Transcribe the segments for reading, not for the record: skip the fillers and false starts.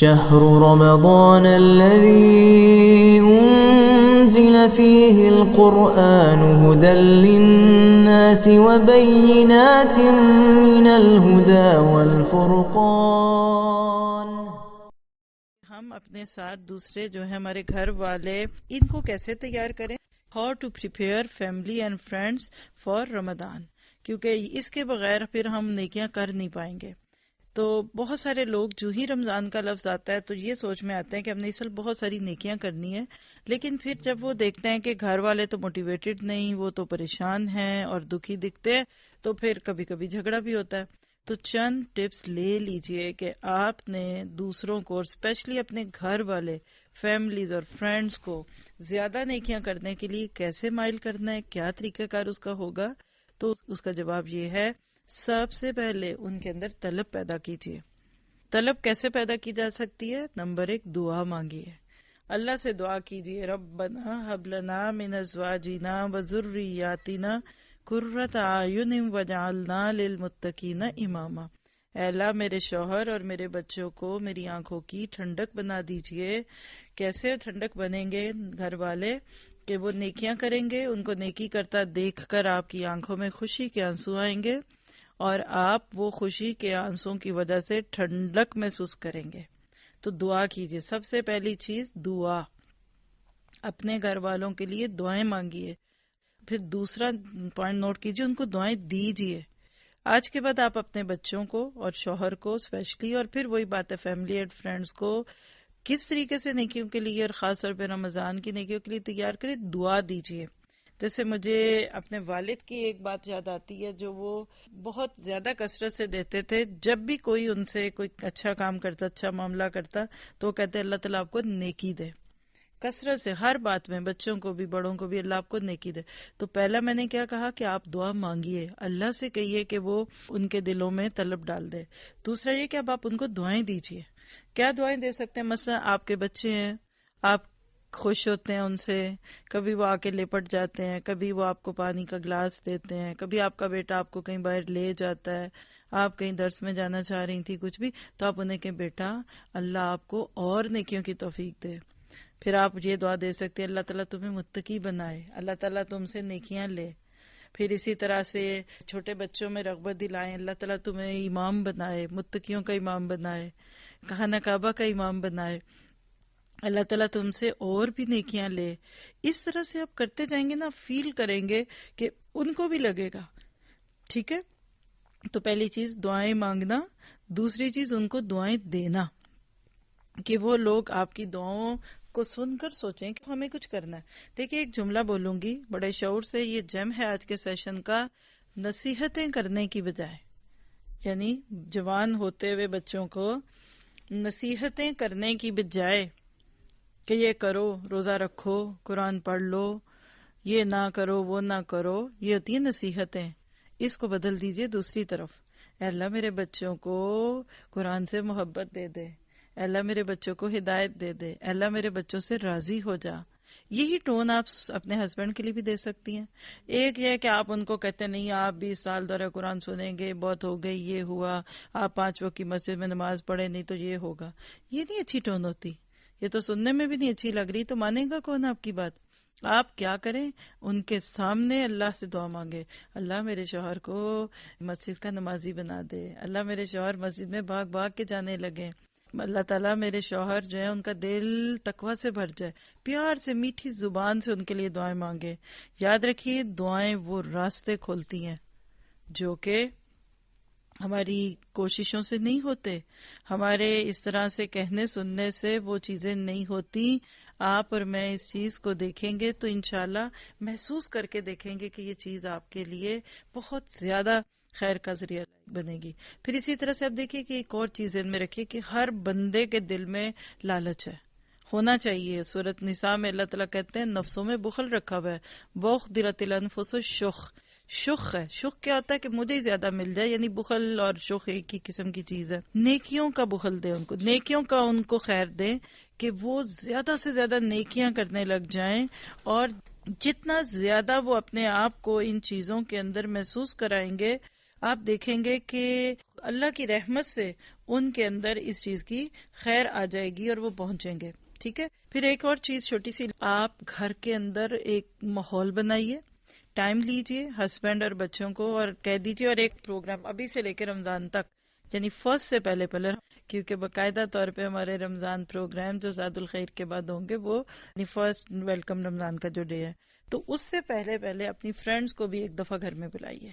شهر رمضان الذي أنزل فيه القرآن هدى للناس وبينات من الهدى والفرقان. ہم اپنے ساتھ دوسرے جو ہیں ہمارے گھر والے ان کو کیسے تیار کریں. How to prepare family and friends for Ramzan, کیونکہ اس کے بغیر پھر ہم نیکیاں کر نہیں پائیں گے. تو بہت سارے لوگ جو ہی رمضان کا لفظ آتا ہے تو یہ سوچ میں آتے ہیں کہ ہم نے اس وقت بہت ساری نیکیاں کرنی ہے، لیکن پھر جب وہ دیکھتے ہیں کہ گھر والے تو موٹیویٹڈ نہیں، وہ تو پریشان ہیں اور دکھی دکھتے ہیں، تو پھر کبھی کبھی جھگڑا بھی ہوتا ہے. تو چند ٹپس لے لیجئے کہ آپ نے دوسروں کو اور اسپیشلی اپنے گھر والے فیملیز اور فرینڈز کو زیادہ نیکیاں کرنے کے لیے کیسے مائل کرنا ہے، کیا طریقہ کار اس کا ہوگا. تو اس کا جواب یہ ہے، سب سے پہلے ان کے اندر طلب پیدا کیجیے. طلب کیسے پیدا کی جا سکتی ہے؟ نمبر 1، دعا مانگیے. اللہ سے دعا کیجیے، ربنا ہب لنا من ازواجنا وذریاتنا قرۃ اعین واجعلنا للمتقین اماما. اے اللہ میرے شوہر اور میرے بچوں کو میری آنکھوں کی ٹھنڈک بنا دیجیے. کیسے ٹھنڈک بنیں گے گھر والے؟ کہ وہ نیکیاں کریں گے، ان کو نیکی کرتا دیکھ کر آپ کی آنکھوں میں خوشی کے آنسو آئیں گے اور آپ وہ خوشی کے آنسوں کی وجہ سے ٹھنڈک محسوس کریں گے. تو دعا کیجیے. سب سے پہلی چیز دعا. اپنے گھر والوں کے لیے دعائیں مانگیے. پھر دوسرا پوائنٹ نوٹ کیجیے، ان کو دعائیں دیجیے. آج کے بعد آپ اپنے بچوں کو اور شوہر کو اسپیشلی، اور پھر وہی بات ہے فیملی اینڈ فرینڈز کو، کس طریقے سے نیکیوں کے لیے اور خاص طور پہ رمضان کی نیکیوں کے لیے تیار کریں. دعا دیجیے. جیسے مجھے اپنے والد کی ایک بات یاد آتی ہے جو وہ بہت زیادہ کثرت سے دیتے تھے. جب بھی کوئی ان سے کوئی اچھا کام کرتا، اچھا معاملہ کرتا، تو وہ کہتے اللہ تعالیٰ آپ کو نیکی دے. کثرت سے ہر بات میں، بچوں کو بھی بڑوں کو بھی، اللہ آپ کو نیکی دے. تو پہلا میں نے کیا کہا کہ آپ دعا مانگیے، اللہ سے کہیے کہ وہ ان کے دلوں میں طلب ڈال دے. دوسرا یہ کہ اب آپ ان کو دعائیں دیجیے. کیا دعائیں دے سکتے ہیں؟ مثلا آپ کے بچے ہیں، آپ خوش ہوتے ہیں ان سے، کبھی وہ آ کے لپٹ جاتے ہیں، کبھی وہ آپ کو پانی کا گلاس دیتے ہیں، کبھی آپ کا بیٹا آپ کو کہیں باہر لے جاتا ہے، آپ کہیں درس میں جانا چاہ رہی تھی کچھ بھی، تو آپ انہیں کہیں بیٹا اللہ آپ کو اور نیکیوں کی توفیق دے. پھر آپ یہ دعا دے سکتے ہیں اللہ تعالیٰ تمہیں متقی بنائے، اللہ تعالیٰ تم سے نیکیاں لے. پھر اسی طرح سے چھوٹے بچوں میں رغبت دلائیں، اللہ تعالیٰ تمہیں امام بنائے، متقیوں کا امام بنائے، خانہ کعبہ کا امام بنائے، اللہ تعالیٰ تم سے اور بھی نیکیاں لے. اس طرح سے آپ کرتے جائیں گے نا، فیل کریں گے کہ ان کو بھی لگے گا. ٹھیک ہے؟ تو پہلی چیز دعائیں مانگنا. دوسری چیز ان کو دعائیں دینا کہ وہ لوگ آپ کی دعاؤں کو سن کر سوچیں کہ ہمیں کچھ کرنا ہے. دیکھیں ایک جملہ بولوں گی بڑے شعور سے، یہ جم ہے آج کے سیشن کا. نصیحتیں کرنے کی بجائے، یعنی جوان ہوتے ہوئے بچوں کو نصیحتیں کرنے کی بجائے کہ یہ کرو، روزہ رکھو، قرآن پڑھ لو، یہ نہ کرو، وہ نہ کرو، یہ ہوتی ہیں نصیحتیں. اس کو بدل دیجئے دوسری طرف. اے اللہ میرے بچوں کو قرآن سے محبت دے دے، اے اللہ میرے بچوں کو ہدایت دے دے، اے اللہ میرے بچوں سے راضی ہو جا. یہی ٹون آپ اپنے ہسبینڈ کے لیے بھی دے سکتی ہیں. ایک یہ کہ آپ ان کو کہتے نہیں آپ 20 سال دورہ قرآن سنیں گے، بہت ہو گئی، یہ ہوا، آپ 5 وقت کی مسجد میں نماز پڑھیں نہیں تو یہ ہوگا. یہ نہیں اچھی ٹون ہوتی، یہ تو سننے میں بھی نہیں اچھی لگ رہی. تو مانے گا کون آپ کی بات؟ آپ کیا کریں، ان کے سامنے اللہ سے دعا مانگے، اللہ میرے شوہر کو مسجد کا نمازی بنا دے، اللہ میرے شوہر مسجد میں بھاگ بھاگ کے جانے لگے، اللہ تعالیٰ میرے شوہر جو ہے ان کا دل تقویٰ سے بھر جائے. پیار سے میٹھی زبان سے ان کے لیے دعائیں مانگے. یاد رکھیے دعائیں وہ راستے کھولتی ہیں جو کہ ہماری کوششوں سے نہیں ہوتے، ہمارے اس طرح سے کہنے سننے سے وہ چیزیں نہیں ہوتی. آپ اور میں اس چیز کو دیکھیں گے تو انشاءاللہ محسوس کر کے دیکھیں گے کہ یہ چیز آپ کے لیے بہت زیادہ خیر کا ذریعہ بنے گی. پھر اسی طرح سے آپ دیکھیے کہ ایک اور چیز ان میں رکھیے کہ ہر بندے کے دل میں لالچ ہے، ہونا چاہیے. سورۃ نساء میں اللہ تعالیٰ کہتے ہیں نفسوں میں بخل رکھا ہوا ہے. بخدرت الانفس الشح، شخ ہے. شخ کیا ہوتا ہے کہ مجھے ہی زیادہ مل جائے، یعنی بخل اور شخ ایک ہی قسم کی چیز ہے. نیکیوں کا بخل دے ان کو، نیکیوں کا ان کو خیر دے کہ وہ زیادہ سے زیادہ نیکیاں کرنے لگ جائیں، اور جتنا زیادہ وہ اپنے آپ کو ان چیزوں کے اندر محسوس کرائیں گے آپ دیکھیں گے کہ اللہ کی رحمت سے ان کے اندر اس چیز کی خیر آ جائے گی اور وہ پہنچیں گے. ٹھیک ہے. پھر ایک اور چیز چھوٹی سی، آپ گھر کے اندر ایک ماحول بنائیے، ٹائم لیجئے ہسبینڈ اور بچوں کو اور کہہ دیجئے، اور ایک پروگرام ابھی سے لے کے رمضان تک، یعنی فرسٹ سے پہلے کیونکہ باقاعدہ طور پہ ہمارے رمضان پروگرام جو زاد الخیر کے بعد ہوں گے وہ فرسٹ ویلکم رمضان کا جو ڈے ہے، تو اس سے پہلے اپنی فرینڈز کو بھی ایک دفعہ گھر میں بلائیے.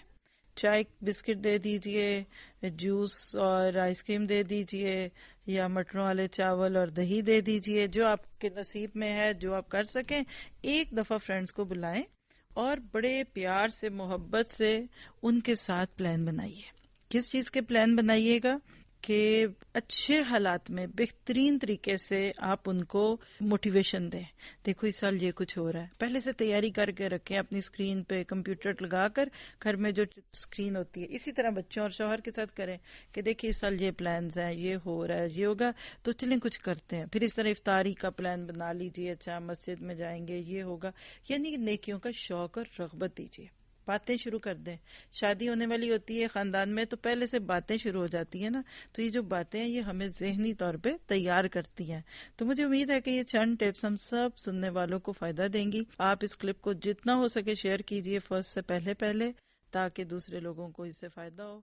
چائے بسکٹ دے دیجئے، جوس اور آئس کریم دے دیجئے، یا مٹروں والے چاول اور دہی دے دیجئے، جو آپ کے نصیب میں ہے جو آپ کر سکیں. ایک دفعہ فرینڈز کو بلائیں اور بڑے پیار سے محبت سے ان کے ساتھ پلان بنائیے. کس چیز کے پلان بنائیے گا؟ کہ اچھے حالات میں بہترین طریقے سے آپ ان کو موٹیویشن دیں. دیکھو اس سال یہ کچھ ہو رہا ہے، پہلے سے تیاری کر کے رکھیں اپنی اسکرین پہ، کمپیوٹر لگا کر گھر میں جو اسکرین ہوتی ہے. اسی طرح بچوں اور شوہر کے ساتھ کریں کہ دیکھیے اس سال یہ پلانز ہیں، یہ ہو رہا ہے، یہ ہوگا تو چلیں کچھ کرتے ہیں. پھر اس طرح افطاری کا پلان بنا لیجیے، اچھا مسجد میں جائیں گے، یہ ہوگا. یعنی نیکیوں کا شوق اور رغبت دیجیے. باتیں شروع کر دیں. شادی ہونے والی ہوتی ہے خاندان میں تو پہلے سے باتیں شروع ہو جاتی ہیں نا، تو یہ جو باتیں ہیں یہ ہمیں ذہنی طور پہ تیار کرتی ہیں. تو مجھے امید ہے کہ یہ چند ٹپس ہم سب سننے والوں کو فائدہ دیں گی. آپ اس کلپ کو جتنا ہو سکے شیئر کیجئے فرسٹ سے پہلے تاکہ دوسرے لوگوں کو اس سے فائدہ ہو.